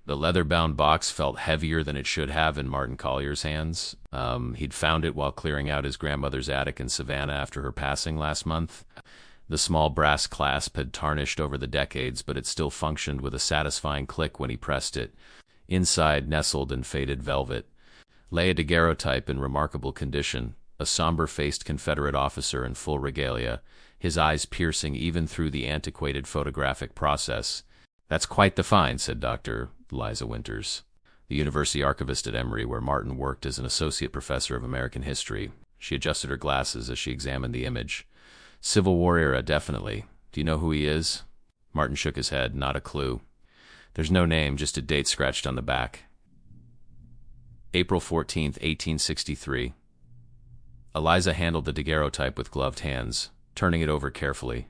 The leather-bound box felt heavier than it should have in Martin Collier's hands. He'd found it while clearing out his grandmother's attic in Savannah after her passing last month. The small brass clasp had tarnished over the decades, but it still functioned with a satisfying click when he pressed it. Inside, nestled in faded velvet, lay a daguerreotype in remarkable condition, a somber-faced Confederate officer in full regalia, his eyes piercing even through the antiquated photographic process. "That's quite the find," said Dr. Liza Winters, the university archivist at Emory, where Martin worked as an associate professor of American history. She adjusted her glasses as she examined the image. "Civil War era, definitely. Do you know who he is?" Martin shook his head. "Not a clue. There's no name, just a date scratched on the back. April 14th, 1863. Eliza handled the daguerreotype with gloved hands, turning it over carefully.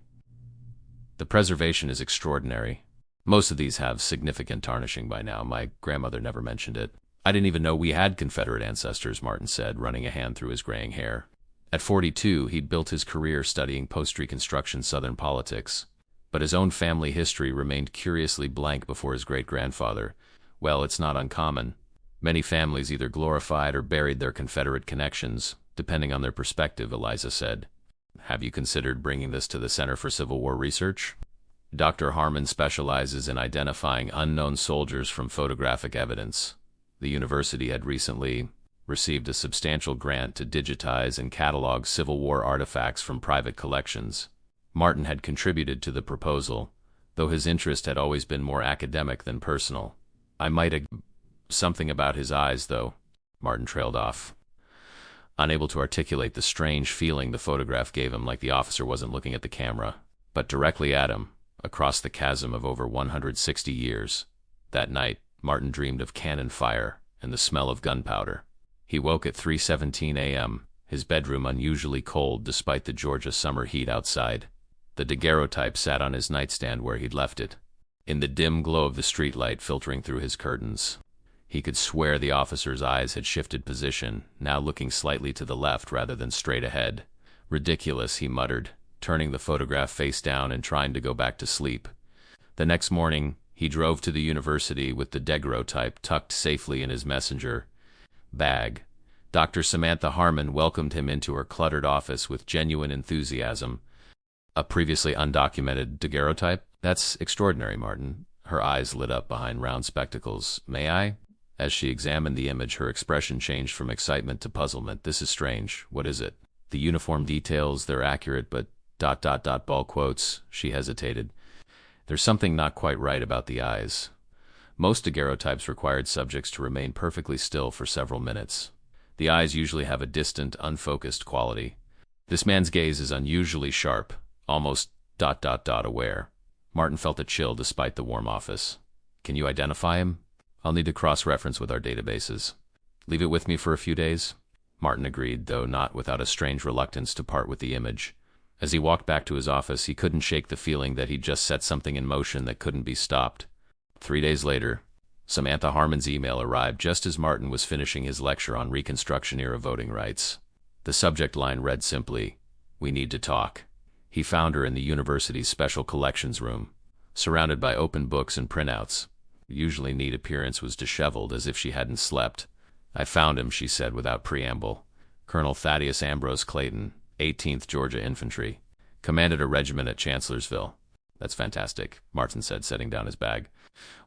"The preservation is extraordinary. Most of these have significant tarnishing by now. My grandmother never mentioned it." "I didn't even know we had Confederate ancestors," Martin said, running a hand through his graying hair. At 42, he'd built his career studying post-Reconstruction Southern politics. But his own family history remained curiously blank before his great-grandfather. Well, it's not uncommon. Many families either glorified or buried their Confederate connections, depending on their perspective, Eliza said. "Have you considered bringing this to the Center for Civil War Research?" Dr. Harmon specializes in identifying unknown soldiers from photographic evidence. The university had recently received a substantial grant to digitize and catalog Civil War artifacts from private collections. Martin had contributed to the proposal, though his interest had always been more academic than personal. "I might something about his eyes, though," Martin trailed off, unable to articulate the strange feeling the photograph gave him, like the officer wasn't looking at the camera, but directly at him, across the chasm of over 160 years. That night, Martin dreamed of cannon fire and the smell of gunpowder. He woke at 3:17 a.m., his bedroom unusually cold despite the Georgia summer heat outside. The daguerreotype sat on his nightstand where he'd left it, in the dim glow of the streetlight filtering through his curtains. He could swear the officer's eyes had shifted position, now looking slightly to the left rather than straight ahead. "Ridiculous," he muttered, turning the photograph face down and trying to go back to sleep. The next morning, he drove to the university with the daguerreotype tucked safely in his messenger bag. Dr. Samantha Harmon welcomed him into her cluttered office with genuine enthusiasm. "A previously undocumented daguerreotype? That's extraordinary, Martin." Her eyes lit up behind round spectacles. "May I?" As she examined the image, her expression changed from excitement to puzzlement. "This is strange. What is it?" "The uniform details, they're accurate, but ... ball quotes." She hesitated. "There's something not quite right about the eyes." Most daguerreotypes required subjects to remain perfectly still for several minutes. The eyes usually have a distant, unfocused quality. This man's gaze is unusually sharp, almost ... aware. Martin felt a chill despite the warm office. "Can you identify him?" "I'll need to cross-reference with our databases." "Leave it with me for a few days?" Martin agreed, though not without a strange reluctance to part with the image. As he walked back to his office, he couldn't shake the feeling that he'd just set something in motion that couldn't be stopped. 3 days later, Samantha Harmon's email arrived just as Martin was finishing his lecture on Reconstruction-era voting rights. The subject line read simply, "We need to talk." He found her in the university's special collections room, surrounded by open books and printouts. Her usually neat appearance was disheveled, as if she hadn't slept. "I found him," she said without preamble. "Colonel Thaddeus Ambrose Clayton, 18th Georgia Infantry. Commanded a regiment at Chancellorsville." "That's fantastic," Martin said, setting down his bag.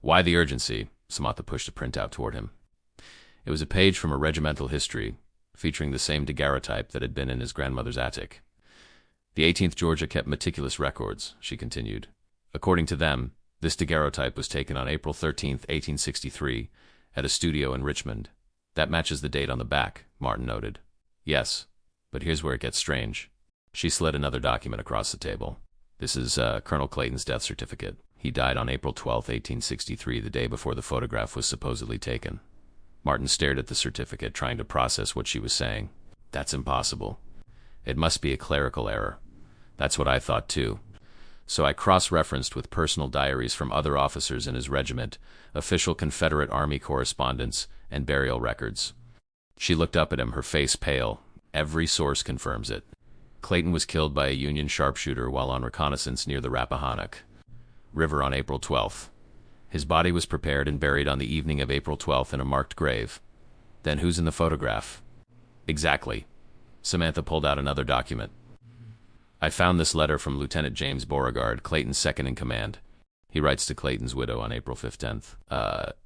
"Why the urgency?" Samantha pushed a printout toward him. It was a page from a regimental history, featuring the same daguerreotype that had been in his grandmother's attic. "The 18th Georgia kept meticulous records," she continued. "According to them, this daguerreotype was taken on April 13th, 1863, at a studio in Richmond." "That matches the date on the back," Martin noted. "Yes, but here's where it gets strange." She slid another document across the table. "This is Colonel Clayton's death certificate. He died on April 12th, 1863, the day before the photograph was supposedly taken." Martin stared at the certificate, trying to process what she was saying. "That's impossible. It must be a clerical error." "That's what I thought, too. So I cross-referenced with personal diaries from other officers in his regiment, official Confederate Army correspondence, and burial records." She looked up at him, her face pale. "Every source confirms it. Clayton was killed by a Union sharpshooter while on reconnaissance near the Rappahannock River on April 12th. His body was prepared and buried on the evening of April 12th in a marked grave. Then who's in the photograph? Exactly. Samantha pulled out another document. I found this letter from Lieutenant James Beauregard, Clayton's second in command. He writes to Clayton's widow on April 15th,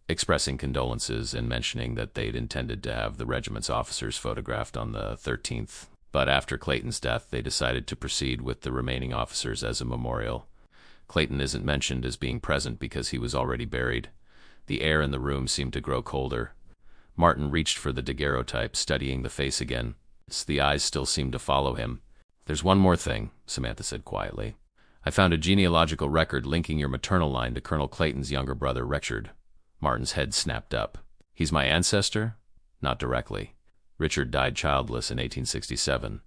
expressing condolences and mentioning that they'd intended to have the regiment's officers photographed on the 13th. But after Clayton's death, they decided to proceed with the remaining officers as a memorial. Clayton isn't mentioned as being present because he was already buried. The air in the room seemed to grow colder. Martin reached for the daguerreotype, studying the face again. The eyes still seemed to follow him. There's one more thing, Samantha said quietly. I found a genealogical record linking your maternal line to Colonel Clayton's younger brother, Richard. Martin's head snapped up. He's my ancestor? Not directly. Richard died childless in 1867,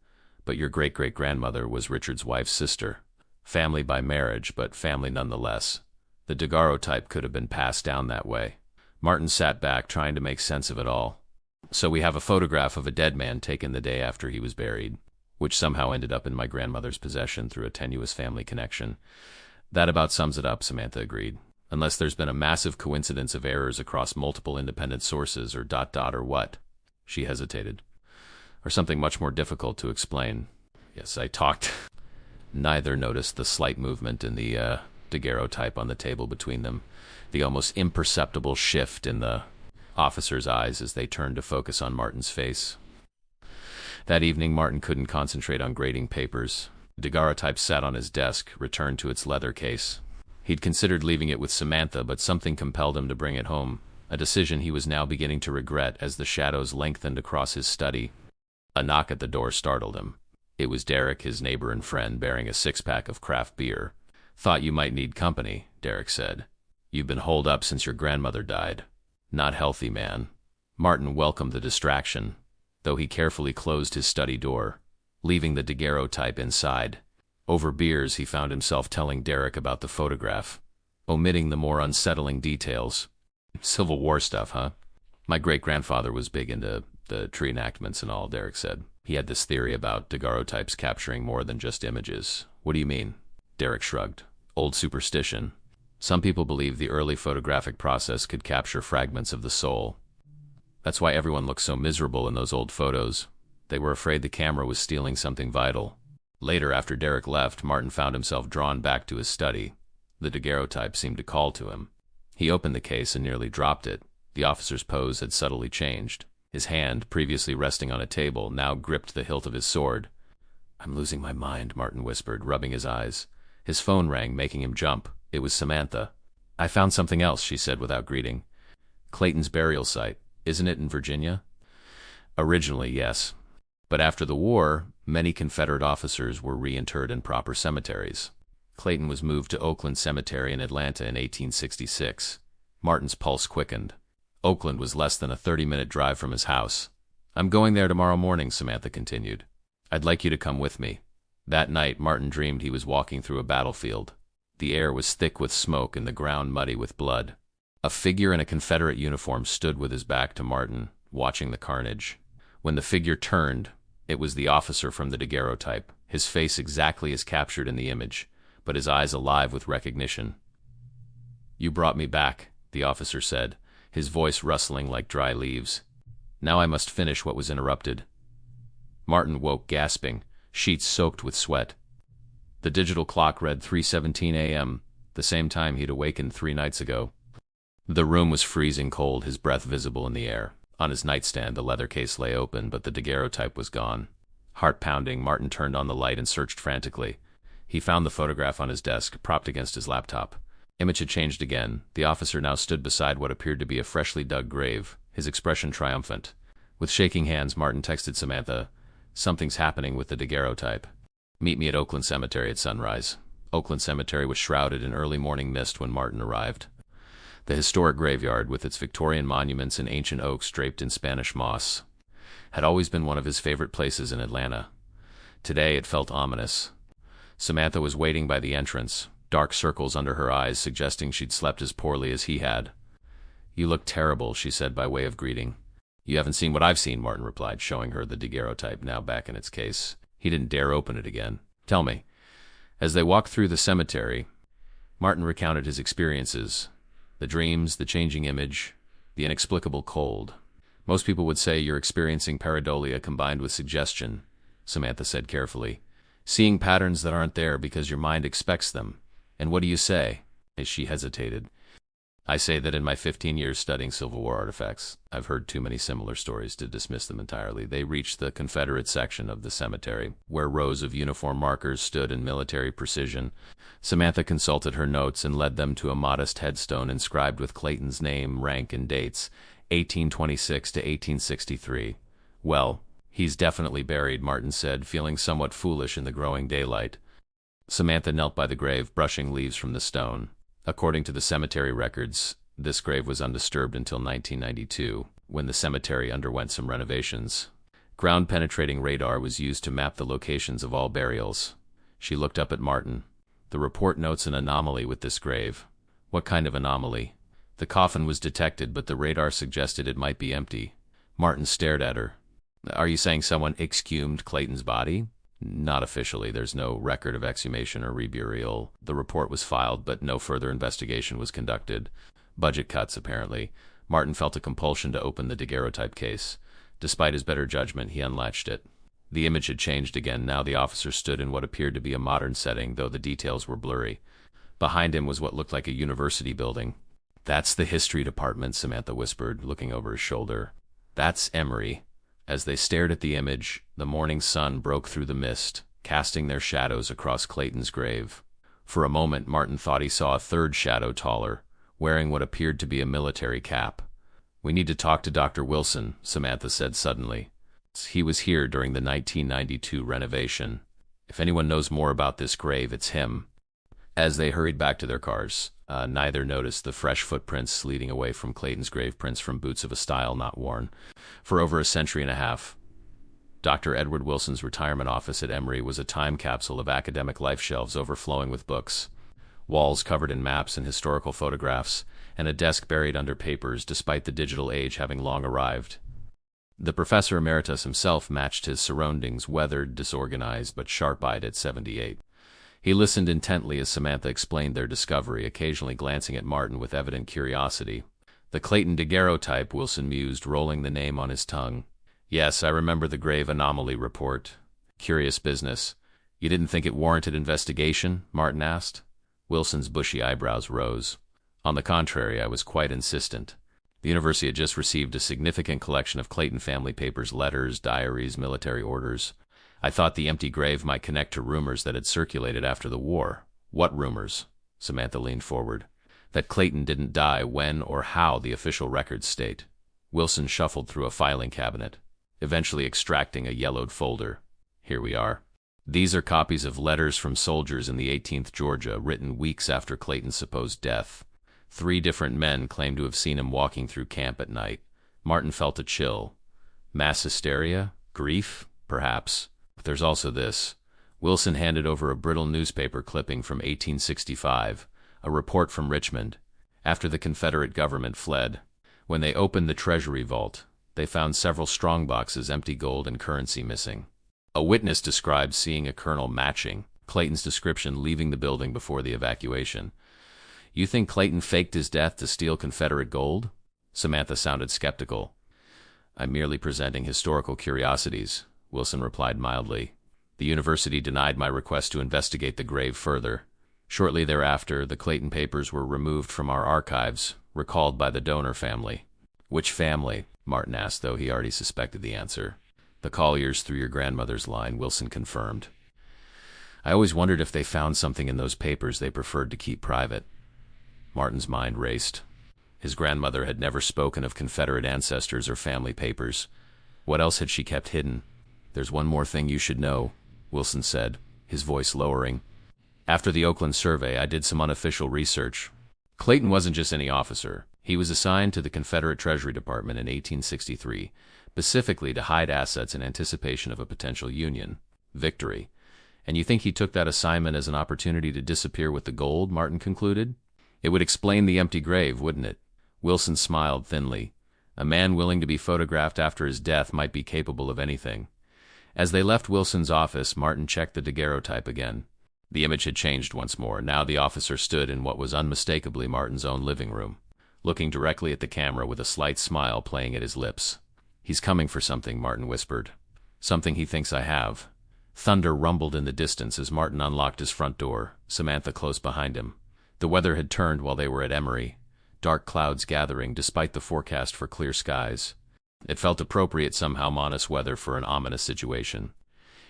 but your great-great-grandmother was Richard's wife's sister. Family by marriage, but family nonetheless. The daguerreotype could have been passed down that way. Martin sat back, trying to make sense of it all. So we have a photograph of a dead man taken the day after he was buried, which somehow ended up in my grandmother's possession through a tenuous family connection. That about sums it up, Samantha agreed. Unless there's been a massive coincidence of errors across multiple independent sources or ... or what? She hesitated. Or something much more difficult to explain. Yes, I talked. Neither noticed the slight movement in the daguerreotype on the table between them, the almost imperceptible shift in the officer's eyes as they turned to focus on Martin's face. That evening, Martin couldn't concentrate on grading papers. The daguerreotype sat on his desk, returned to its leather case. He'd considered leaving it with Samantha, but something compelled him to bring it home, a decision he was now beginning to regret as the shadows lengthened across his study. A knock at the door startled him. It was Derek, his neighbor and friend, bearing a six-pack of craft beer. Thought you might need company, Derek said. You've been holed up since your grandmother died. Not healthy, man. Martin welcomed the distraction, though he carefully closed his study door, leaving the daguerreotype inside. Over beers, he found himself telling Derek about the photograph, omitting the more unsettling details. Civil War stuff, huh? My great-grandfather was big into the tree enactments and all, Derek said. He had this theory about daguerreotypes capturing more than just images. What do you mean? Derek shrugged. Old superstition. Some people believe the early photographic process could capture fragments of the soul. That's why everyone looked so miserable in those old photos. They were afraid the camera was stealing something vital. Later, after Derek left, Martin found himself drawn back to his study. The daguerreotype seemed to call to him. He opened the case and nearly dropped it. The officer's pose had subtly changed. His hand, previously resting on a table, now gripped the hilt of his sword. I'm losing my mind, Martin whispered, rubbing his eyes. His phone rang, making him jump. It was Samantha. I found something else, she said without greeting. Clayton's burial site. Isn't it in Virginia? Originally, yes. But after the war, many Confederate officers were reinterred in proper cemeteries. Clayton was moved to Oakland Cemetery in Atlanta in 1866. Martin's pulse quickened. Oakland was less than a 30-minute drive from his house. I'm going there tomorrow morning, Samantha continued. I'd like you to come with me. That night, Martin dreamed he was walking through a battlefield. The air was thick with smoke and the ground muddy with blood. A figure in a Confederate uniform stood with his back to Martin, watching the carnage. When the figure turned, it was the officer from the daguerreotype, his face exactly as captured in the image, but his eyes alive with recognition. You brought me back, the officer said, his voice rustling like dry leaves. Now I must finish what was interrupted. Martin woke gasping, sheets soaked with sweat. The digital clock read 3:17 a.m., the same time he'd awakened 3 nights ago. The room was freezing cold, his breath visible in the air. On his nightstand, the leather case lay open, but the daguerreotype was gone. Heart pounding, Martin turned on the light and searched frantically. He found the photograph on his desk, propped against his laptop. Image had changed again. The officer now stood beside what appeared to be a freshly dug grave, his expression triumphant. With shaking hands, Martin texted Samantha, "Something's happening with the daguerreotype. Meet me at Oakland Cemetery at sunrise." Oakland Cemetery was shrouded in early morning mist when Martin arrived. The historic graveyard, with its Victorian monuments and ancient oaks draped in Spanish moss, had always been one of his favorite places in Atlanta. Today it felt ominous. Samantha was waiting by the entrance, dark circles under her eyes suggesting she'd slept as poorly as he had. "You look terrible," she said by way of greeting. "You haven't seen what I've seen," Martin replied, showing her the daguerreotype, now back in its case. He didn't dare open it again. "Tell me." As they walked through the cemetery, Martin recounted his experiences. The dreams, the changing image, the inexplicable cold. Most people would say you're experiencing pareidolia combined with suggestion, Samantha said carefully. Seeing patterns that aren't there because your mind expects them. And what do you say? She hesitated. I say that in my 15 years studying Civil War artifacts, I've heard too many similar stories to dismiss them entirely. They reached the Confederate section of the cemetery, where rows of uniform markers stood in military precision. Samantha consulted her notes and led them to a modest headstone inscribed with Clayton's name, rank, and dates, 1826 to 1863. Well, he's definitely buried, Martin said, feeling somewhat foolish in the growing daylight. Samantha knelt by the grave, brushing leaves from the stone. According to the cemetery records, this grave was undisturbed until 1992, when the cemetery underwent some renovations. Ground-penetrating radar was used to map the locations of all burials. She looked up at Martin. The report notes an anomaly with this grave. What kind of anomaly? The coffin was detected, but the radar suggested it might be empty. Martin stared at her. Are you saying someone exhumed Clayton's body? Not officially. There's no record of exhumation or reburial. The report was filed, but no further investigation was conducted. Budget cuts, apparently. Martin felt a compulsion to open the daguerreotype case. Despite his better judgment, he unlatched it. The image had changed again. Now the officer stood in what appeared to be a modern setting, though the details were blurry. Behind him was what looked like a university building. That's the history department, Samantha whispered, looking over his shoulder. That's Emory. As they stared at the image, the morning sun broke through the mist, casting their shadows across Clayton's grave. For a moment, Martin thought he saw a third shadow taller, wearing what appeared to be a military cap. We need to talk to Dr. Wilson, Samantha said suddenly. He was here during the 1992 renovation. If anyone knows more about this grave, it's him. As they hurried back to their cars, neither noticed the fresh footprints leading away from Clayton's grave, prints from boots of a style not worn for over a century and a half. Dr. Edward Wilson's retirement office at Emory was a time capsule of academic life, shelves overflowing with books, walls covered in maps and historical photographs, and a desk buried under papers despite the digital age having long arrived. The professor emeritus himself matched his surroundings, weathered, disorganized, but sharp-eyed at 78. He listened intently as Samantha explained their discovery, occasionally glancing at Martin with evident curiosity. The Clayton daguerreotype, Wilson mused, rolling the name on his tongue. Yes, I remember the grave anomaly report. Curious business. You didn't think it warranted investigation? Martin asked. Wilson's bushy eyebrows rose. On the contrary, I was quite insistent. The university had just received a significant collection of Clayton family papers, letters, diaries, military orders. I thought the empty grave might connect to rumors that had circulated after the war. What rumors? Samantha leaned forward. That Clayton didn't die when or how the official records state. Wilson shuffled through a filing cabinet, eventually extracting a yellowed folder. Here we are. These are copies of letters from soldiers in the 18th Georgia, written weeks after Clayton's supposed death. 3 different men claimed to have seen him walking through camp at night. Martin felt a chill. Mass hysteria? Grief? Perhaps. But there's also this. Wilson handed over a brittle newspaper clipping from 1865, a report from Richmond, after the Confederate government fled. When they opened the treasury vault, they found several strongboxes, empty, gold and currency missing. A witness described seeing a colonel matching Clayton's description leaving the building before the evacuation. You think Clayton faked his death to steal Confederate gold? Samantha sounded skeptical. I'm merely presenting historical curiosities, Wilson replied mildly. The university denied my request to investigate the grave further. Shortly thereafter, the Clayton papers were removed from our archives, recalled by the donor family. Which family? Martin asked, though he already suspected the answer. The Colliers through your grandmother's line, Wilson confirmed. I always wondered if they found something in those papers they preferred to keep private. Martin's mind raced. His grandmother had never spoken of Confederate ancestors or family papers. What else had she kept hidden? There's one more thing you should know, Wilson said, his voice lowering. After the Oakland survey, I did some unofficial research. Clayton wasn't just any officer. He was assigned to the Confederate Treasury Department in 1863, specifically to hide assets in anticipation of a potential Union victory. And you think he took that assignment as an opportunity to disappear with the gold, Martin concluded? It would explain the empty grave, wouldn't it? Wilson smiled thinly. A man willing to be photographed after his death might be capable of anything. As they left Wilson's office, Martin checked the daguerreotype again. The image had changed once more. Now the officer stood in what was unmistakably Martin's own living room. looking directly at the camera with a slight smile playing at his lips. "He's coming for something," Martin whispered. "Something he thinks I have." Thunder rumbled in the distance as Martin unlocked his front door, Samantha close behind him. The weather had turned while they were at Emory, dark clouds gathering despite the forecast for clear skies. It felt appropriate somehow, ominous weather for an ominous situation.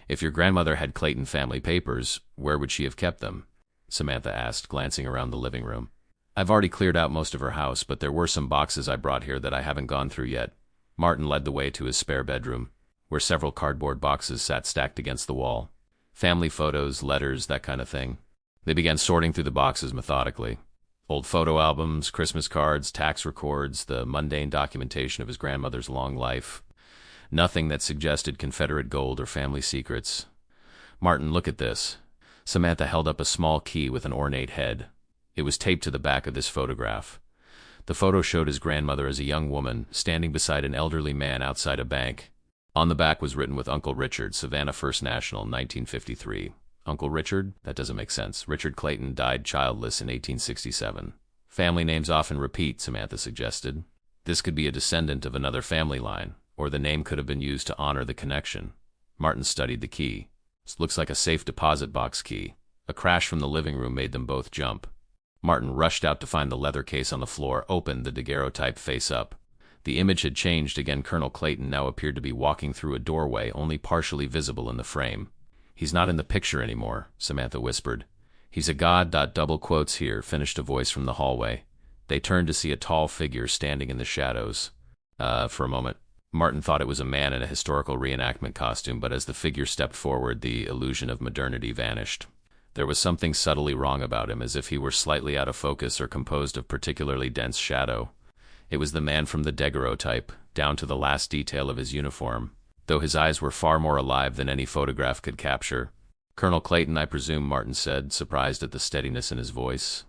"If your grandmother had Clayton family papers, where would she have kept them?" Samantha asked, glancing around the living room. "I've already cleared out most of her house, but there were some boxes I brought here that I haven't gone through yet." Martin led the way to his spare bedroom, where several cardboard boxes sat stacked against the wall. Family photos, letters, that kind of thing. They began sorting through the boxes methodically. Old photo albums, Christmas cards, tax records, the mundane documentation of his grandmother's long life. Nothing that suggested Confederate gold or family secrets. "Martin, look at this." Samantha held up a small key with an ornate head. It was taped to the back of this photograph. The photo showed his grandmother as a young woman, standing beside an elderly man outside a bank. On the back was written with Uncle Richard, Savannah First National, 1953. Uncle Richard? That doesn't make sense. Richard Clayton died childless in 1867. "Family names often repeat," Samantha suggested. "This could be a descendant of another family line, or the name could have been used to honor the connection." Martin studied the key. "This looks like a safe deposit box key." A crash from the living room made them both jump. Martin rushed out to find the leather case on the floor, opened the daguerreotype face up. The image had changed again. Colonel Clayton now appeared to be walking through a doorway, only partially visible in the frame. "He's not in the picture anymore," Samantha whispered. "He's a god. Double quotes here," finished a voice from the hallway. They turned to see a tall figure standing in the shadows. For a moment, Martin thought it was a man in a historical reenactment costume, but as the figure stepped forward, the illusion of modernity vanished. There was something subtly wrong about him, as if he were slightly out of focus or composed of particularly dense shadow. It was the man from the daguerreotype, down to the last detail of his uniform, though his eyes were far more alive than any photograph could capture. "Colonel Clayton, I presume," Martin said, surprised at the steadiness in his voice.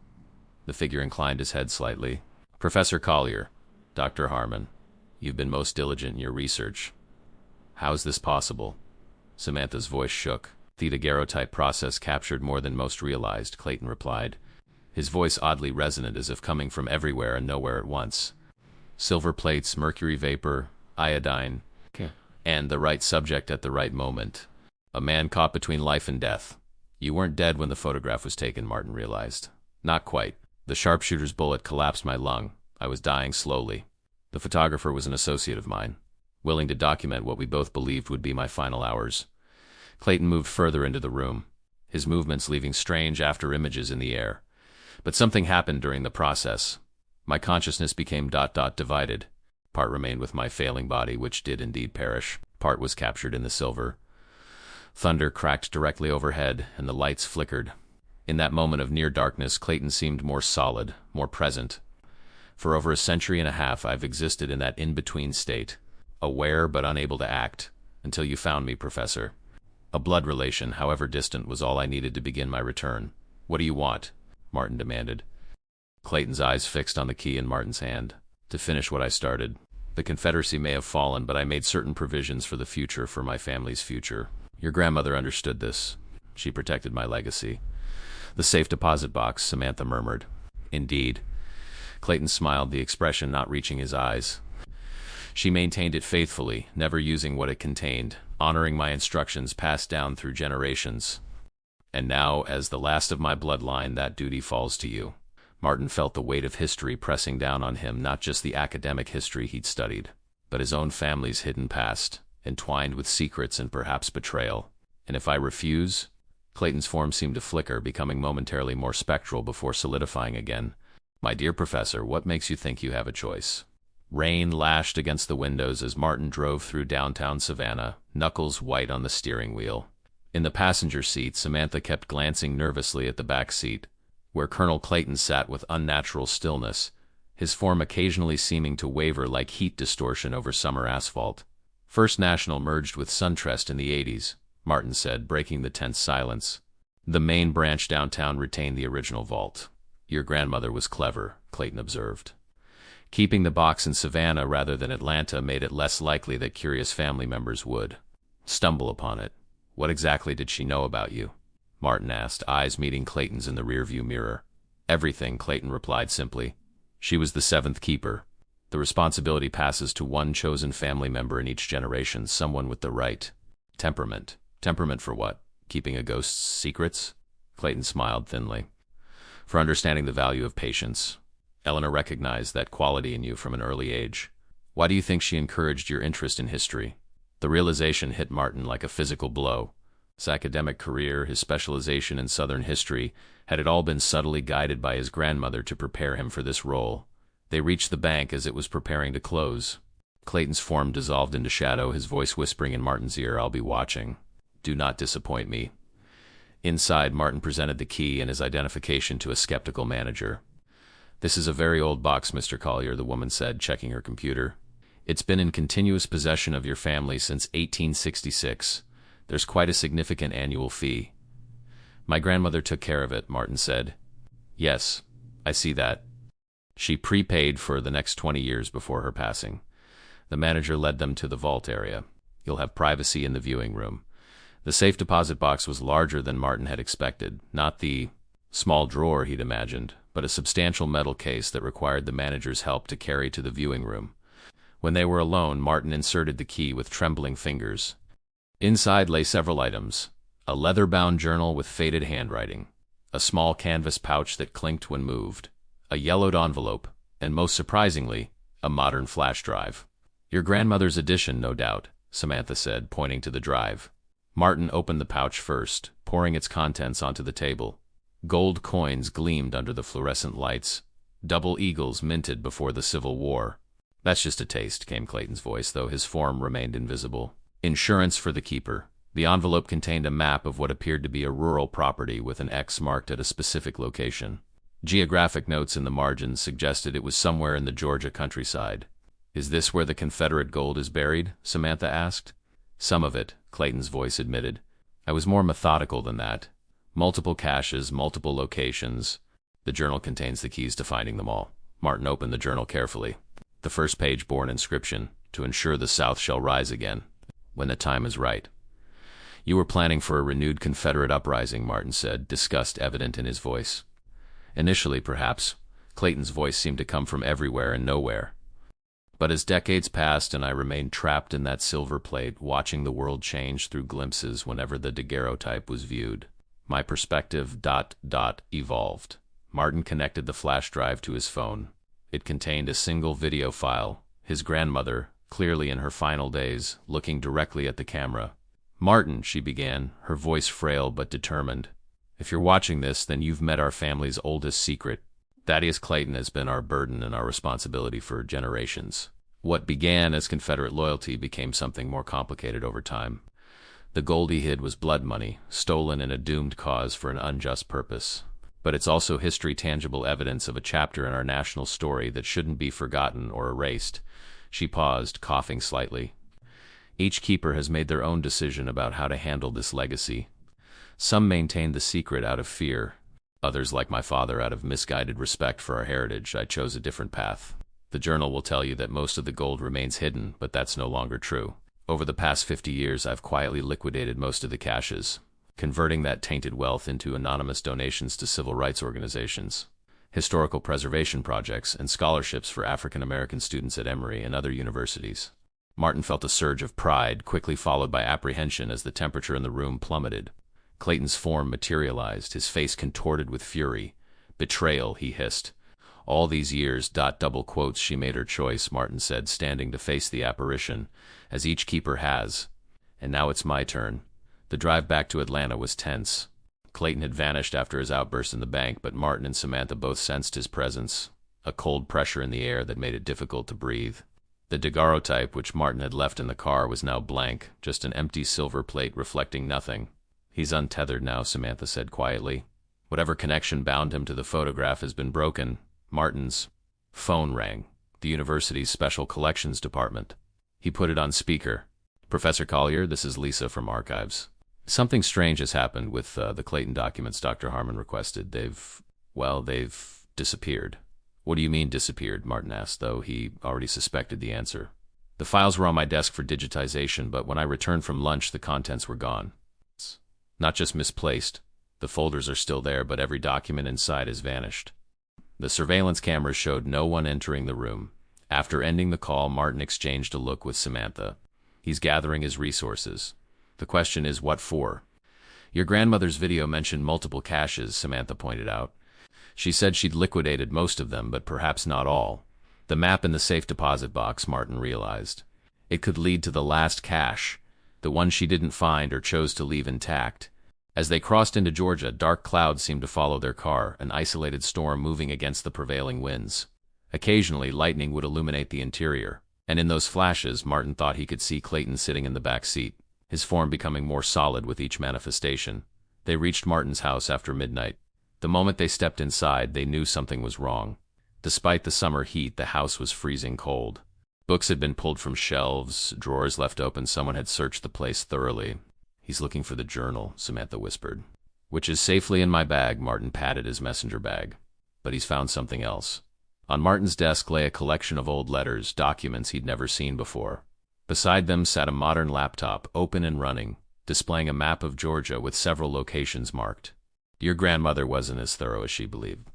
The figure inclined his head slightly. "Professor Collier, Dr. Harmon, you've been most diligent in your research. How's this possible?" Samantha's voice shook. "The daguerreotype process captured more than most realized," Clayton replied, his voice oddly resonant, as if coming from everywhere and nowhere at once. "Silver plates, mercury vapor, iodine, and the right subject at the right moment. A man caught between life and death." "You weren't dead when the photograph was taken," Martin realized. "Not quite. The sharpshooter's bullet collapsed my lung. I was dying slowly. The photographer was an associate of mine, willing to document what we both believed would be my final hours." Clayton moved further into the room, his movements leaving strange after-images in the air. "But something happened during the process. My consciousness became divided. Part remained with my failing body, which did indeed perish. Part was captured in the silver." Thunder cracked directly overhead, and the lights flickered. In that moment of near darkness, Clayton seemed more solid, more present. "For over a century and a half, I've existed in that in-between state, aware but unable to act, until you found me, Professor. A blood relation, however distant, was all I needed to begin my return." "What do you want?" Martin demanded. Clayton's eyes fixed on the key in Martin's hand. "To finish what I started. The Confederacy may have fallen, but I made certain provisions for the future, for my family's future. Your grandmother understood this. She protected my legacy." "The safe deposit box," Samantha murmured. "Indeed." Clayton smiled, the expression not reaching his eyes. "She maintained it faithfully, never using what it contained, honoring my instructions passed down through generations. And now, as the last of my bloodline, that duty falls to you." Martin felt the weight of history pressing down on him, not just the academic history he'd studied, but his own family's hidden past, entwined with secrets and perhaps betrayal. "And if I refuse?" Clayton's form seemed to flicker, becoming momentarily more spectral before solidifying again. "My dear Professor, what makes you think you have a choice?" Rain lashed against the windows as Martin drove through downtown Savannah, knuckles white on the steering wheel. In the passenger seat, Samantha kept glancing nervously at the back seat, where Colonel Clayton sat with unnatural stillness, his form occasionally seeming to waver like heat distortion over summer asphalt. "First National merged with SunTrust in the 80s, Martin said, breaking the tense silence. "The main branch downtown retained the original vault. Your grandmother was clever," Clayton observed. "Keeping the box in Savannah rather than Atlanta made it less likely that curious family members would stumble upon it." "What exactly did she know about you?" Martin asked, eyes meeting Clayton's in the rearview mirror. "Everything," Clayton replied simply. She was the seventh keeper. The responsibility passes to one chosen family member in each generation, someone with the right temperament. Temperament for what? Keeping a ghost's secrets? Clayton smiled thinly. For understanding the value of patience. Eleanor recognized that quality in you from an early age. Why do you think she encouraged your interest in history? The realization hit Martin like a physical blow. His academic career, his specialization in Southern history, had it all been subtly guided by his grandmother to prepare him for this role. They reached the bank as it was preparing to close. Clayton's form dissolved into shadow, his voice whispering in Martin's ear, "I'll be watching. Do not disappoint me." Inside, Martin presented the key and his identification to a skeptical manager. "This is a very old box, Mr. Collier," the woman said, checking her computer. "It's been in continuous possession of your family since 1866. There's quite a significant annual fee." "My grandmother took care of it," Martin said. "Yes, I see that. She prepaid for the next 20 years before her passing." The manager led them to the vault area. "You'll have privacy in the viewing room." The safe deposit box was larger than Martin had expected, not the small drawer he'd imagined, but a substantial metal case that required the manager's help to carry to the viewing room. When they were alone, Martin inserted the key with trembling fingers. Inside lay several items: a leather-bound journal with faded handwriting, a small canvas pouch that clinked when moved, a yellowed envelope, and most surprisingly, a modern flash drive. "Your grandmother's edition, no doubt," Samantha said, pointing to the drive. Martin opened the pouch first, pouring its contents onto the table. Gold coins gleamed under the fluorescent lights, double eagles minted before the Civil War. "That's just a taste," came Clayton's voice, though his form remained invisible. "Insurance for the keeper." The envelope contained a map of what appeared to be a rural property with an X marked at a specific location. Geographic notes in the margins suggested it was somewhere in the Georgia countryside. "Is this where the Confederate gold is buried?" Samantha asked. "Some of it," Clayton's voice admitted. "I was more methodical than that. Multiple caches, multiple locations. The journal contains the keys to finding them all." Martin opened the journal carefully. The first page bore an inscription: "To ensure the South shall rise again, when the time is right." "You were planning for a renewed Confederate uprising," Martin said, disgust evident in his voice. "Initially, perhaps." Clayton's voice seemed to come from everywhere and nowhere. "But as decades passed and I remained trapped in that silver plate, watching the world change through glimpses whenever the daguerreotype was viewed, my perspective evolved." Martin connected the flash drive to his phone. It contained a single video file, his grandmother, clearly in her final days, looking directly at the camera. "Martin," she began, her voice frail but determined, "if you're watching this, then you've met our family's oldest secret. Thaddeus Clayton has been our burden and our responsibility for generations. What began as Confederate loyalty became something more complicated over time. The gold he hid was blood money, stolen in a doomed cause for an unjust purpose. But it's also history, tangible evidence of a chapter in our national story that shouldn't be forgotten or erased." She paused, coughing slightly. "Each keeper has made their own decision about how to handle this legacy. Some maintained the secret out of fear. Others, like my father, out of misguided respect for our heritage. I chose a different path. The journal will tell you that most of the gold remains hidden, but that's no longer true. Over the past 50 years, I've quietly liquidated most of the caches, converting that tainted wealth into anonymous donations to civil rights organizations, historical preservation projects, and scholarships for African American students at Emory and other universities." Martin felt a surge of pride, quickly followed by apprehension as the temperature in the room plummeted. Clayton's form materialized, his face contorted with fury. "Betrayal," he hissed. "All these years, double quotes, she made her choice," Martin said, standing to face the apparition, "as each keeper has. And now it's my turn." The drive back to Atlanta was tense. Clayton had vanished after his outburst in the bank, but Martin and Samantha both sensed his presence, a cold pressure in the air that made it difficult to breathe. The daguerreotype, which Martin had left in the car, was now blank, just an empty silver plate reflecting nothing. "He's untethered now," Samantha said quietly. "Whatever connection bound him to the photograph has been broken." Martin's phone rang. The university's special collections department. He put it on speaker. "Professor Collier, this is Lisa from Archives. Something strange has happened with the Clayton documents Dr. Harmon requested. They've disappeared." "What do you mean disappeared?" Martin asked, though he already suspected the answer. "The files were on my desk for digitization, but when I returned from lunch, the contents were gone. Not just misplaced. The folders are still there, but every document inside has vanished." The surveillance cameras showed no one entering the room. After ending the call, Martin exchanged a look with Samantha. He's gathering his resources. The question is, what for? Your grandmother's video mentioned multiple caches, Samantha pointed out. She said she'd liquidated most of them, but perhaps not all. The map in the safe deposit box, Martin realized. It could lead to the last cache, the one she didn't find or chose to leave intact. As they crossed into Georgia, dark clouds seemed to follow their car, an isolated storm moving against the prevailing winds. Occasionally, lightning would illuminate the interior, and in those flashes, Martin thought he could see Clayton sitting in the back seat, his form becoming more solid with each manifestation. They reached Martin's house after midnight. The moment they stepped inside, they knew something was wrong. Despite the summer heat, the house was freezing cold. Books had been pulled from shelves, drawers left open. Someone had searched the place thoroughly. "He's looking for the journal," Samantha whispered. "Which is safely in my bag." Martin patted his messenger bag. "But he's found something else." On Martin's desk lay a collection of old letters, documents he'd never seen before. Beside them sat a modern laptop, open and running, displaying a map of Georgia with several locations marked. Your grandmother wasn't as thorough as she believed.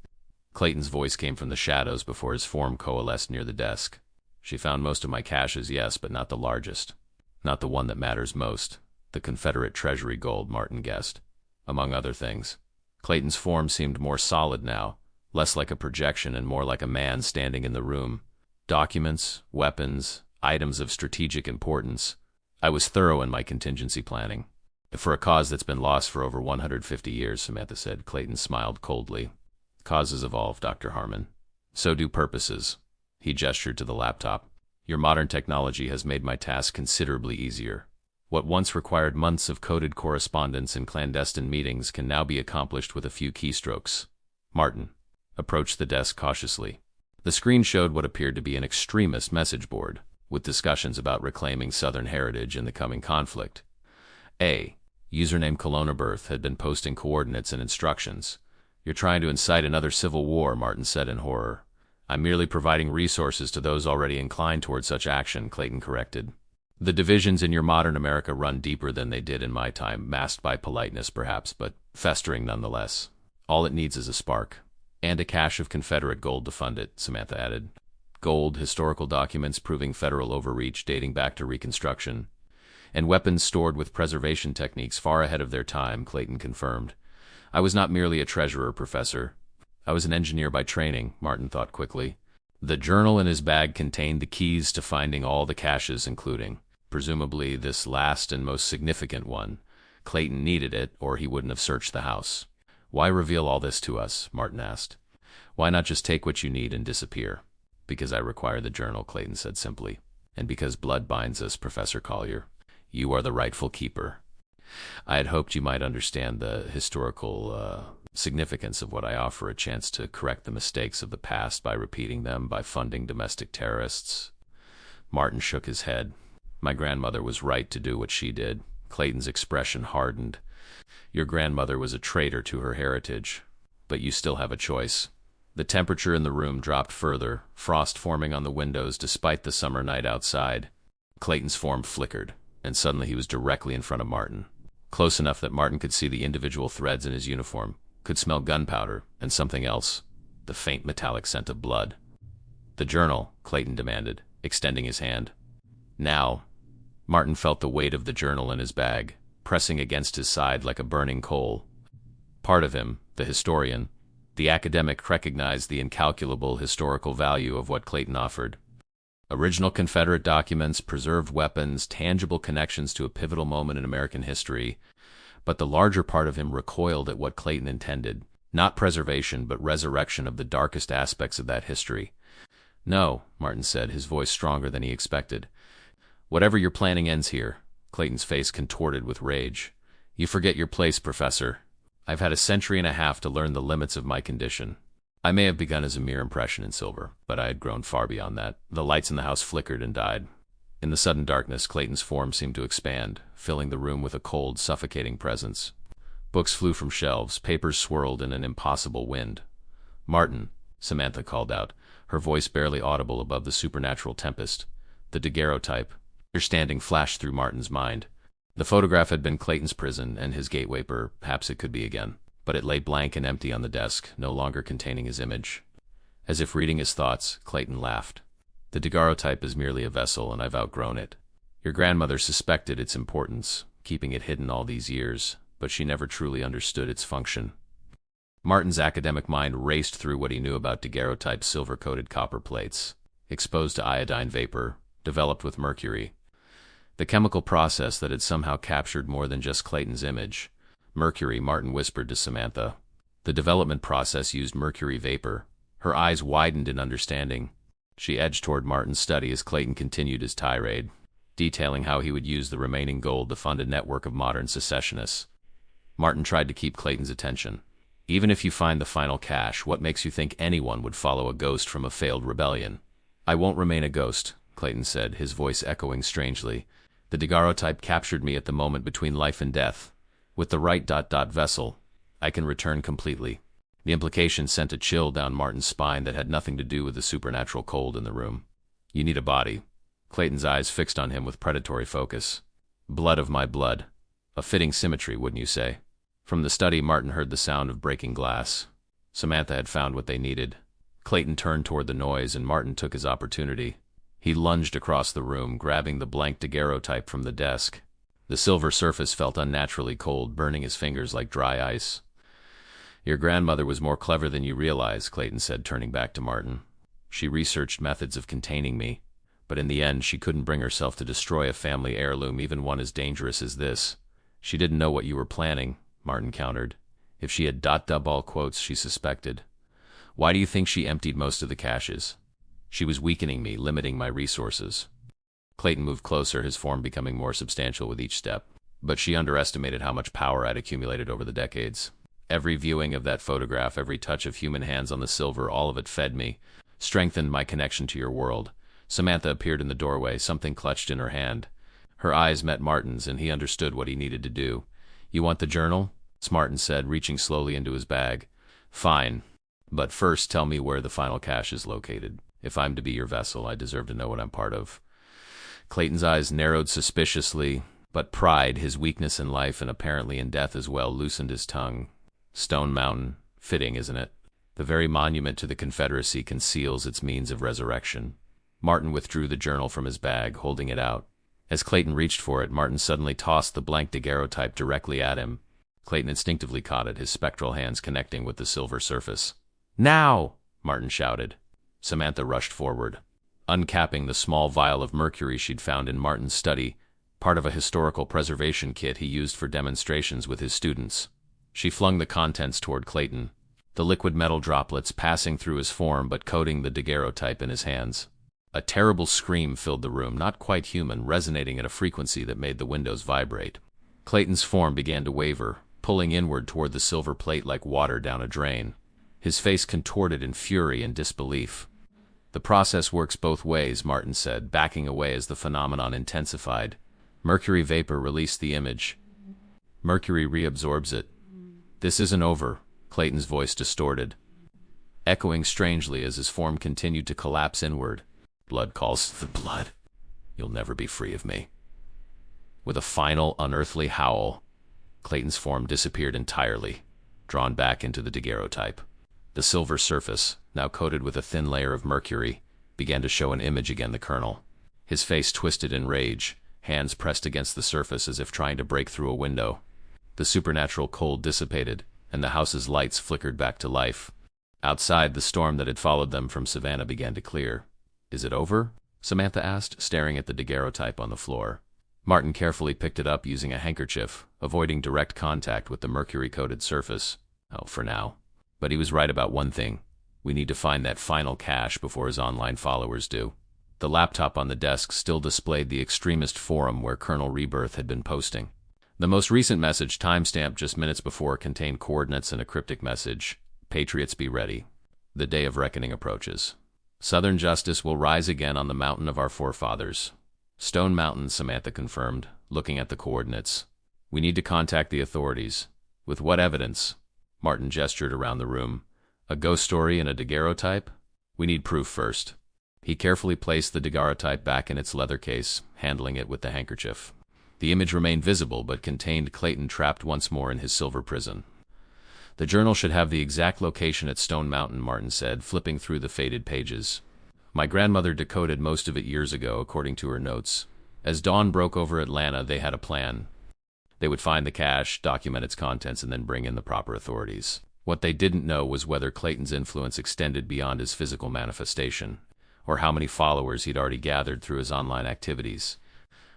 Clayton's voice came from the shadows before his form coalesced near the desk. "She found most of my caches, yes, but not the largest. Not the one that matters most. The Confederate treasury gold," Martin guessed. Among other things. Clayton's form seemed more solid now, less like a projection and more like a man standing in the room. "Documents, weapons, items of strategic importance. I was thorough in my contingency planning. For a cause that's been lost for over 150 years, Samantha said. Clayton smiled coldly. "Causes evolve, Dr. Harmon. So do purposes." He gestured to the laptop. "Your modern technology has made my task considerably easier. What once required months of coded correspondence and clandestine meetings can now be accomplished with a few keystrokes." Martin approached the desk cautiously. The screen showed what appeared to be an extremist message board, with discussions about reclaiming Southern heritage in the coming conflict. Username Colonna Birth had been posting coordinates and instructions. "You're trying to incite another civil war," Martin said in horror. "I'm merely providing resources to those already inclined toward such action," Clayton corrected. "The divisions in your modern America run deeper than they did in my time, masked by politeness perhaps, but festering nonetheless. All it needs is a spark. And a cache of Confederate gold to fund it," Samantha added. "Gold, historical documents proving federal overreach dating back to Reconstruction, and weapons stored with preservation techniques far ahead of their time," Clayton confirmed. "I was not merely a treasurer, Professor. I was an engineer by training," Martin thought quickly. The journal in his bag contained the keys to finding all the caches, including, presumably, this last and most significant one. Clayton needed it, or he wouldn't have searched the house. "Why reveal all this to us?" Martin asked. "Why not just take what you need and disappear?" "Because I require the journal," Clayton said simply. "And because blood binds us, Professor Collier. You are the rightful keeper. I had hoped you might understand the historical significance of what I offer, a chance to correct the mistakes of the past by repeating them, by funding domestic terrorists." Martin shook his head. "My grandmother was right to do what she did." Clayton's expression hardened. "Your grandmother was a traitor to her heritage, but you still have a choice." The temperature in the room dropped further, frost forming on the windows despite the summer night outside. Clayton's form flickered, and suddenly he was directly in front of Martin. Close enough that Martin could see the individual threads in his uniform, could smell gunpowder, and something else, the faint metallic scent of blood. "The journal," Clayton demanded, extending his hand. "Now." Martin felt the weight of the journal in his bag, pressing against his side like a burning coal. Part of him, the historian, the academic, recognized the incalculable historical value of what Clayton offered. Original Confederate documents, preserved weapons, tangible connections to a pivotal moment in American history. But the larger part of him recoiled at what Clayton intended. Not preservation, but resurrection of the darkest aspects of that history. "No," Martin said, his voice stronger than he expected. "Whatever you're planning ends here." Clayton's face contorted with rage. "You forget your place, Professor. I've had a century and a half to learn the limits of my condition. I may have begun as a mere impression in silver, but I had grown far beyond that." The lights in the house flickered and died. In the sudden darkness, Clayton's form seemed to expand, filling the room with a cold, suffocating presence. Books flew from shelves, papers swirled in an impossible wind. "Martin," Samantha called out, her voice barely audible above the supernatural tempest. "The daguerreotype." Understanding flashed through Martin's mind. The photograph had been Clayton's prison and his gateway, perhaps it could be again. But it lay blank and empty on the desk, no longer containing his image. As if reading his thoughts, Clayton laughed. The daguerreotype is merely a vessel, and I've outgrown it. Your grandmother suspected its importance, keeping it hidden all these years, but she never truly understood its function. Martin's academic mind raced through what he knew about daguerreotype silver-coated copper plates, exposed to iodine vapor, developed with mercury. The chemical process that had somehow captured more than just Clayton's image. Mercury, Martin whispered to Samantha. The development process used mercury vapor. Her eyes widened in understanding. She edged toward Martin's study as Clayton continued his tirade, detailing how he would use the remaining gold to fund a network of modern secessionists. Martin tried to keep Clayton's attention. Even if you find the final cache, what makes you think anyone would follow a ghost from a failed rebellion? I won't remain a ghost, Clayton said, his voice echoing strangely. The daguerreotype captured me at the moment between life and death. With the right vessel, I can return completely. The implication sent a chill down Martin's spine that had nothing to do with the supernatural cold in the room. You need a body. Clayton's eyes fixed on him with predatory focus. Blood of my blood. A fitting symmetry, wouldn't you say? From the study, Martin heard the sound of breaking glass. Samantha had found what they needed. Clayton turned toward the noise, and Martin took his opportunity. He lunged across the room, grabbing the blank daguerreotype from the desk. The silver surface felt unnaturally cold, burning his fingers like dry ice. Your grandmother was more clever than you realize, Clayton said, turning back to Martin. She researched methods of containing me, but in the end she couldn't bring herself to destroy a family heirloom, even one as dangerous as this. She didn't know what you were planning, Martin countered. If she had all quotes, she suspected. Why do you think she emptied most of the caches? She was weakening me, limiting my resources. Clayton moved closer, his form becoming more substantial with each step. But she underestimated how much power I'd accumulated over the decades. Every viewing of that photograph, every touch of human hands on the silver, all of it fed me, strengthened my connection to your world. Samantha appeared in the doorway, something clutched in her hand. Her eyes met Martin's, and he understood what he needed to do. You want the journal? Martin said, reaching slowly into his bag. Fine. But first, tell me where the final cache is located. If I'm to be your vessel, I deserve to know what I'm part of. Clayton's eyes narrowed suspiciously, but pride, his weakness in life and apparently in death as well, loosened his tongue. Stone Mountain. Fitting, isn't it? The very monument to the Confederacy conceals its means of resurrection. Martin withdrew the journal from his bag, holding it out. As Clayton reached for it, Martin suddenly tossed the blank daguerreotype directly at him. Clayton instinctively caught it, his spectral hands connecting with the silver surface. Now! Martin shouted. Samantha rushed forward, uncapping the small vial of mercury she'd found in Martin's study, part of a historical preservation kit he used for demonstrations with his students. She flung the contents toward Clayton, the liquid metal droplets passing through his form but coating the daguerreotype in his hands. A terrible scream filled the room, not quite human, resonating at a frequency that made the windows vibrate. Clayton's form began to waver, pulling inward toward the silver plate like water down a drain. His face contorted in fury and disbelief. The process works both ways, Martin said, backing away as the phenomenon intensified. Mercury vapor released the image. Mercury reabsorbs it. This isn't over, Clayton's voice distorted, echoing strangely as his form continued to collapse inward. Blood calls for blood. You'll never be free of me. With a final, unearthly howl, Clayton's form disappeared entirely, drawn back into the daguerreotype. The silver surface, now coated with a thin layer of mercury, began to show an image again, the colonel. His face twisted in rage, hands pressed against the surface as if trying to break through a window. The supernatural cold dissipated, and the house's lights flickered back to life. Outside, the storm that had followed them from Savannah began to clear. Is it over? Samantha asked, staring at the daguerreotype on the floor. Martin carefully picked it up using a handkerchief, avoiding direct contact with the mercury-coated surface. Oh, for now. But he was right about one thing. We need to find that final cache before his online followers do. The laptop on the desk still displayed the extremist forum where Colonel Rebirth had been posting. The most recent message, timestamped just minutes before, contained coordinates and a cryptic message. Patriots, be ready. The day of reckoning approaches. Southern justice will rise again on the mountain of our forefathers. Stone Mountain, Samantha confirmed, looking at the coordinates. We need to contact the authorities. With what evidence? Martin gestured around the room. A ghost story and a daguerreotype? We need proof first. He carefully placed the daguerreotype back in its leather case, handling it with the handkerchief. The image remained visible, but contained Clayton trapped once more in his silver prison. The journal should have the exact location at Stone Mountain, Martin said, flipping through the faded pages. My grandmother decoded most of it years ago, according to her notes. As dawn broke over Atlanta, they had a plan. They would find the cache, document its contents, and then bring in the proper authorities. What they didn't know was whether Clayton's influence extended beyond his physical manifestation, or how many followers he'd already gathered through his online activities.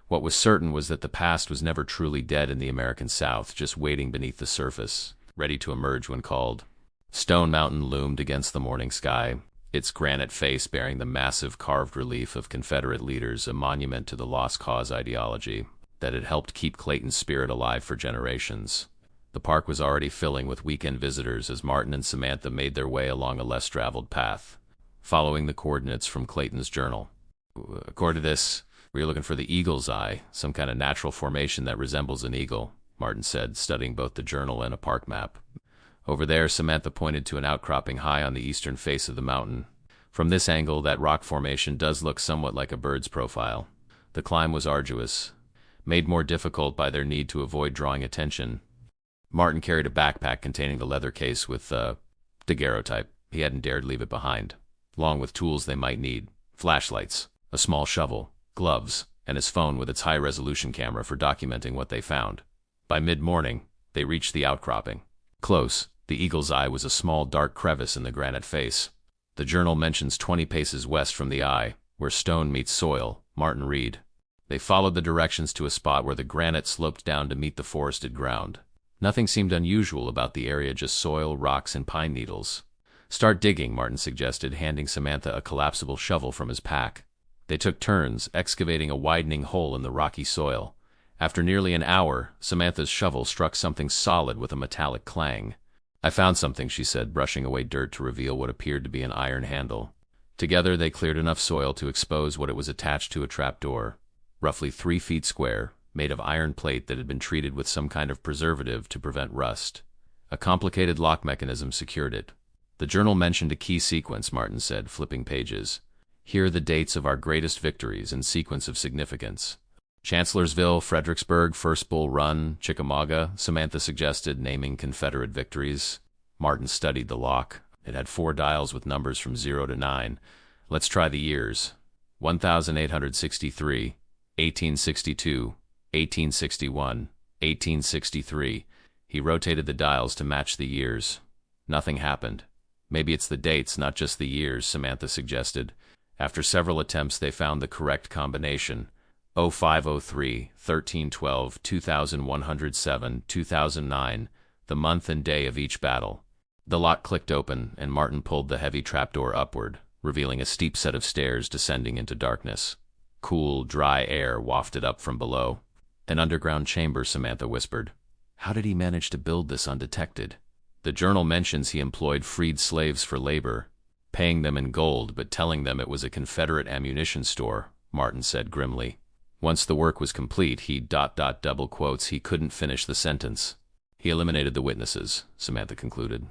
What was certain was that the past was never truly dead in the American South, just waiting beneath the surface, ready to emerge when called. Stone Mountain loomed against the morning sky, its granite face bearing the massive carved relief of Confederate leaders, a monument to the lost cause ideology that had helped keep Clayton's spirit alive for generations. The park was already filling with weekend visitors as Martin and Samantha made their way along a less traveled path, following the coordinates from Clayton's journal. According to this, we are looking for the eagle's eye, some kind of natural formation that resembles an eagle, Martin said, studying both the journal and a park map. Over there, Samantha pointed to an outcropping high on the eastern face of the mountain. From this angle, that rock formation does look somewhat like a bird's profile. The climb was arduous, made more difficult by their need to avoid drawing attention. Martin carried a backpack containing the leather case with daguerreotype. He hadn't dared leave it behind, along with tools they might need: flashlights, a small shovel, gloves, and his phone with its high-resolution camera for documenting what they found. By mid-morning, they reached the outcropping. Close, the eagle's eye was a small dark crevice in the granite face. The journal mentions 20 paces west from the eye, where stone meets soil, Martin read. They followed the directions to a spot where the granite sloped down to meet the forested ground. Nothing seemed unusual about the area, just soil, rocks, and pine needles. Start digging, Martin suggested, handing Samantha a collapsible shovel from his pack. They took turns, excavating a widening hole in the rocky soil. After nearly an hour, Samantha's shovel struck something solid with a metallic clang. I found something, she said, brushing away dirt to reveal what appeared to be an iron handle. Together they cleared enough soil to expose what it was attached to: a trapdoor, roughly 3 feet square, made of iron plate that had been treated with some kind of preservative to prevent rust. A complicated lock mechanism secured it. The journal mentioned a key sequence, Martin said, flipping pages. Here are the dates of our greatest victories in sequence of significance. Chancellorsville, Fredericksburg, First Bull Run, Chickamauga, Samantha suggested, naming Confederate victories. Martin studied the lock. It had 4 dials with numbers from 0 to 9. Let's try the years. 1863, 1862, 1861, 1863. He rotated the dials to match the years. Nothing happened. Maybe it's the dates, not just the years, Samantha suggested. After several attempts, they found the correct combination: 0503, 1312, 2107, 2009, the month and day of each battle. The lock clicked open, and Martin pulled the heavy trapdoor upward, revealing a steep set of stairs descending into darkness. Cool, dry air wafted up from below. An underground chamber, Samantha whispered. How did he manage to build this undetected? The journal mentions he employed freed slaves for labor, paying them in gold but telling them it was a Confederate ammunition store, Martin said grimly. Once the work was complete, he ... double quotes, he couldn't finish the sentence. He eliminated the witnesses, Samantha concluded.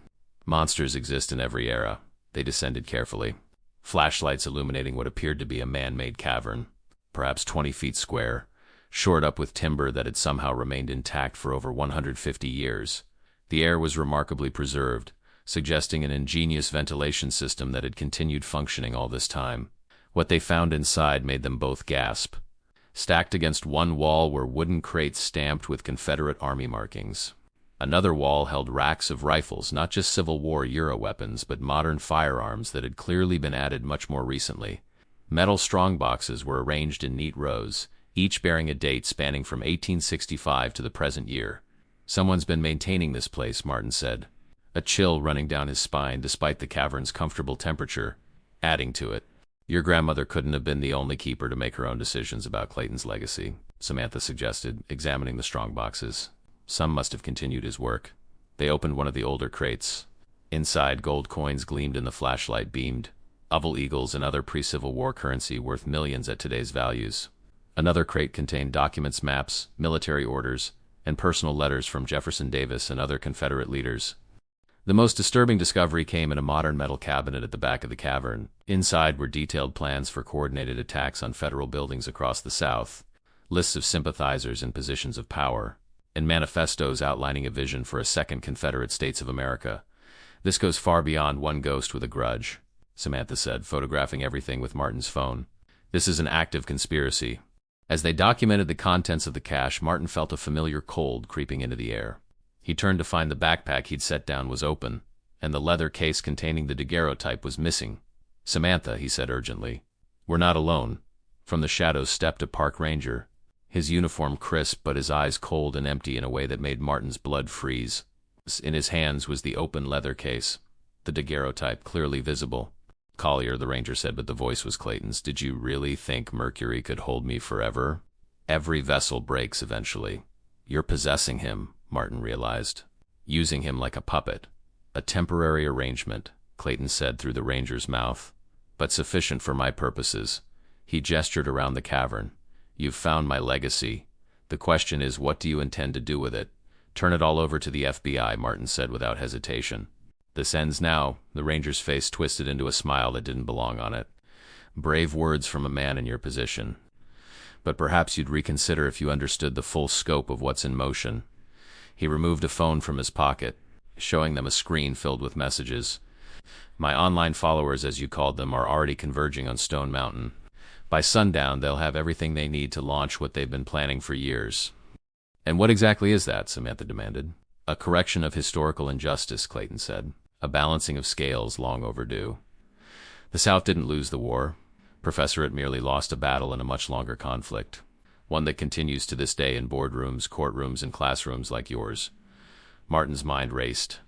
Monsters exist in every era. They descended carefully. Flashlights illuminating what appeared to be a man-made cavern, perhaps 20 feet square, shored up with timber that had somehow remained intact for over 150 years. The air was remarkably preserved, suggesting an ingenious ventilation system that had continued functioning all this time. What they found inside made them both gasp. Stacked against one wall were wooden crates stamped with Confederate Army markings. Another wall held racks of rifles, not just Civil War Euro weapons, but modern firearms that had clearly been added much more recently. Metal strongboxes were arranged in neat rows, each bearing a date spanning from 1865 to the present year. Someone's been maintaining this place, Martin said, a chill running down his spine despite the cavern's comfortable temperature, adding to it. Your grandmother couldn't have been the only keeper to make her own decisions about Clayton's legacy, Samantha suggested, examining the strongboxes. Some must have continued his work. They opened one of the older crates. Inside, gold coins gleamed in the flashlight beamed. Oval eagles and other pre-Civil War currency worth millions at today's values. Another crate contained documents, maps, military orders, and personal letters from Jefferson Davis and other Confederate leaders. The most disturbing discovery came in a modern metal cabinet at the back of the cavern. Inside were detailed plans for coordinated attacks on federal buildings across the South, lists of sympathizers in positions of power, and manifestos outlining a vision for a second Confederate States of America. This goes far beyond one ghost with a grudge, Samantha said, photographing everything with Martin's phone. This is an active conspiracy. As they documented the contents of the cache, Martin felt a familiar cold creeping into the air. He turned to find the backpack he'd set down was open, and the leather case containing the daguerreotype was missing. "Samantha," he said urgently, "we're not alone." From the shadows stepped a park ranger, his uniform crisp but his eyes cold and empty in a way that made Martin's blood freeze. In his hands was the open leather case, the daguerreotype clearly visible. "Collier," the ranger said, but the voice was Clayton's, "did you really think Mercury could hold me forever? Every vessel breaks eventually." "You're possessing him," Martin realized. "Using him like a puppet. A temporary arrangement," Clayton said through the ranger's mouth, "but sufficient for my purposes." He gestured around the cavern. "You've found my legacy. The question is, what do you intend to do with it?" "Turn it all over to the FBI," Martin said without hesitation. "This ends now." The ranger's face twisted into a smile that didn't belong on it. "Brave words from a man in your position. But perhaps you'd reconsider if you understood the full scope of what's in motion." He removed a phone from his pocket, showing them a screen filled with messages. "My online followers, as you called them, are already converging on Stone Mountain. By sundown, they'll have everything they need to launch what they've been planning for years." "And what exactly is that?" Samantha demanded. "A correction of historical injustice," Clayton said. "A balancing of scales long overdue. The South didn't lose the war. Confederate merely lost a battle in a much longer conflict, one that continues to this day in boardrooms, courtrooms, and classrooms like yours." Martin's mind raced.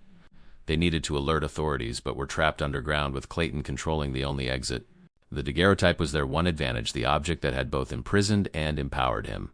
They needed to alert authorities, but were trapped underground with Clayton controlling the only exit. The daguerreotype was their one advantage, the object that had both imprisoned and empowered him.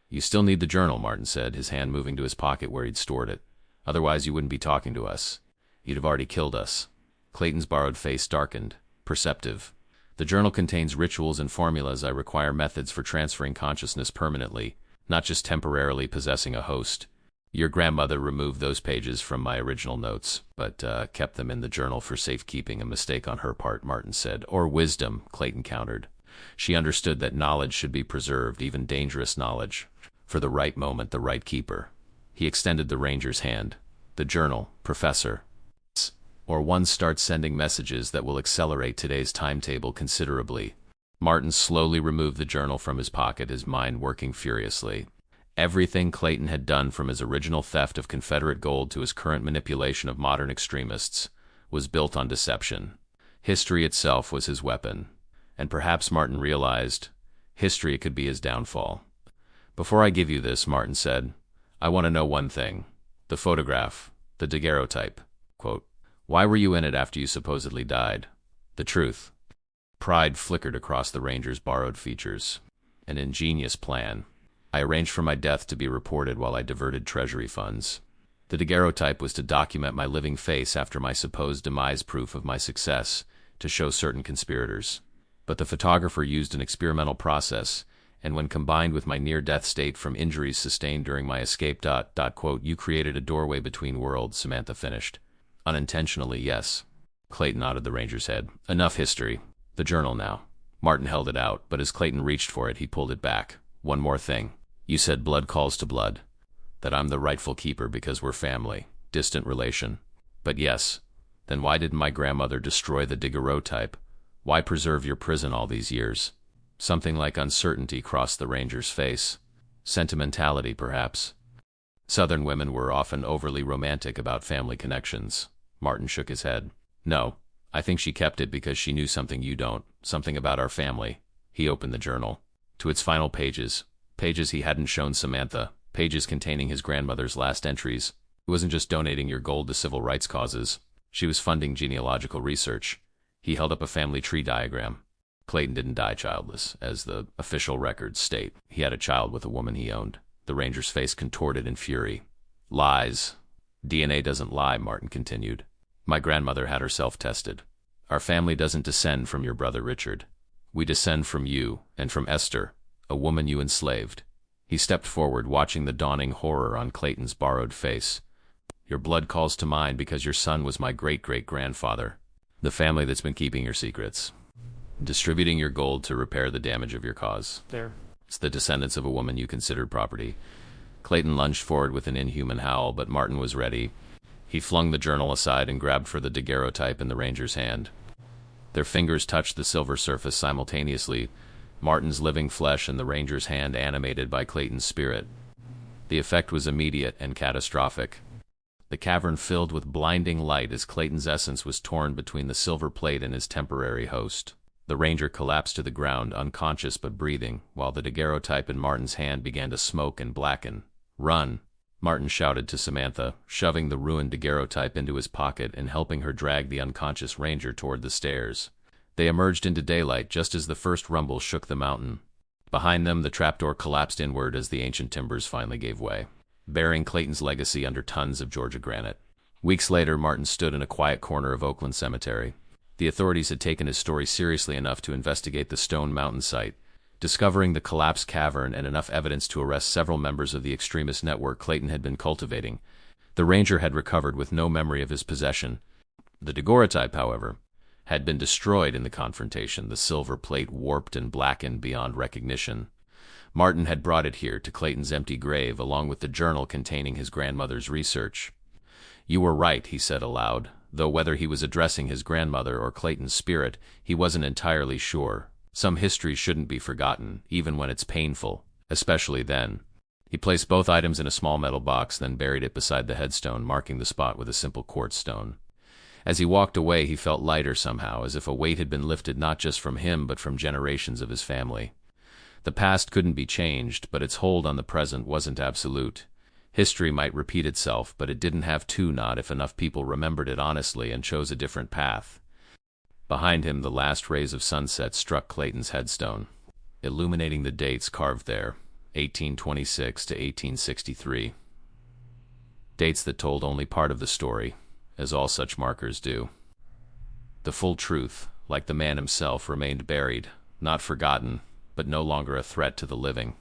"You still need the journal," Martin said, his hand moving to his pocket where he'd stored it. "Otherwise you wouldn't be talking to us. You'd have already killed us." Clayton's borrowed face darkened, perceptive. "The journal contains rituals and formulas. I require methods for transferring consciousness permanently, not just temporarily possessing a host. Your grandmother removed those pages from my original notes, but kept them in the journal for safekeeping. A mistake on her part," Martin said. "Or wisdom," Clayton countered. "She understood that knowledge should be preserved, even dangerous knowledge. For the right moment, the right keeper." He extended the ranger's hand. "The journal, Professor. Or one starts sending messages that will accelerate today's timetable considerably." Martin slowly removed the journal from his pocket, his mind working furiously. Everything Clayton had done, from his original theft of Confederate gold to his current manipulation of modern extremists, was built on deception. History itself was his weapon, and perhaps Martin realized history could be his downfall. "Before I give you this," Martin said, "I want to know one thing. The photograph, the daguerreotype. Quote, why were you in it after you supposedly died? The truth." Pride flickered across the ranger's borrowed features. "An ingenious plan. I arranged for my death to be reported while I diverted treasury funds. The daguerreotype was to document my living face after my supposed demise, proof of my success, to show certain conspirators. But the photographer used an experimental process, and when combined with my near-death state from injuries sustained during my escape, quote, you created a doorway between worlds," Samantha finished. "Unintentionally, yes." Clayton nodded the ranger's head. "Enough history. The journal now." Martin held it out, but as Clayton reached for it, he pulled it back. "One more thing. You said blood calls to blood. That I'm the rightful keeper because we're family, distant relation. But yes, then why didn't my grandmother destroy the daguerreotype? Why preserve your prison all these years?" Something like uncertainty crossed the ranger's face. Sentimentality, perhaps. Southern women were often overly romantic about family connections. Martin shook his head. "No, I think she kept it because she knew something you don't, something about our family." He opened the journal. To its final pages, pages he hadn't shown Samantha, pages containing his grandmother's last entries. It wasn't just donating your gold to civil rights causes. She was funding genealogical research. He held up a family tree diagram. Clayton didn't die childless, as the official records state. He had a child with a woman he owned. The ranger's face contorted in fury. "Lies. DNA doesn't lie," Martin continued. "My grandmother had herself tested. Our family doesn't descend from your brother Richard. We descend from you, and from Esther, a woman you enslaved." He stepped forward, watching the dawning horror on Clayton's borrowed face. "Your blood calls to mine because your son was my great-great-grandfather. The family that's been keeping your secrets. Distributing your gold to repair the damage of your cause. There. It's the descendants of a woman you considered property. Clayton lunged forward with an inhuman howl, but Martin was ready. He flung the journal aside and grabbed for the daguerreotype in the ranger's hand. Their fingers touched the silver surface simultaneously, Martin's living flesh and the ranger's hand animated by Clayton's spirit. The effect was immediate and catastrophic. The cavern filled with blinding light as Clayton's essence was torn between the silver plate and his temporary host. The ranger collapsed to the ground, unconscious but breathing, while the daguerreotype in Martin's hand began to smoke and blacken. "Run!" Martin shouted to Samantha, shoving the ruined daguerreotype into his pocket and helping her drag the unconscious ranger toward the stairs. They emerged into daylight just as the first rumble shook the mountain. Behind them, the trapdoor collapsed inward as the ancient timbers finally gave way, burying Clayton's legacy under tons of Georgia granite. Weeks later, Martin stood in a quiet corner of Oakland Cemetery. The authorities had taken his story seriously enough to investigate the Stone Mountain site, discovering the collapsed cavern and enough evidence to arrest several members of the extremist network Clayton had been cultivating. The ranger had recovered with no memory of his possession. The daguerreotype, however, had been destroyed in the confrontation, the silver plate warped and blackened beyond recognition. Martin had brought it here to Clayton's empty grave, along with the journal containing his grandmother's research. "You were right," he said aloud, though whether he was addressing his grandmother or Clayton's spirit, he wasn't entirely sure. Some history shouldn't be forgotten, even when it's painful, especially then. He placed both items in a small metal box, then buried it beside the headstone, marking the spot with a simple quartz stone. As he walked away, he felt lighter somehow, as if a weight had been lifted not just from him but from generations of his family. The past couldn't be changed, but its hold on the present wasn't absolute. History might repeat itself, but it didn't have to, not if enough people remembered it honestly and chose a different path. Behind him, the last rays of sunset struck Clayton's headstone, illuminating the dates carved there, 1826 to 1863. Dates that told only part of the story, as all such markers do. The full truth, like the man himself, remained buried, not forgotten, but no longer a threat to the living.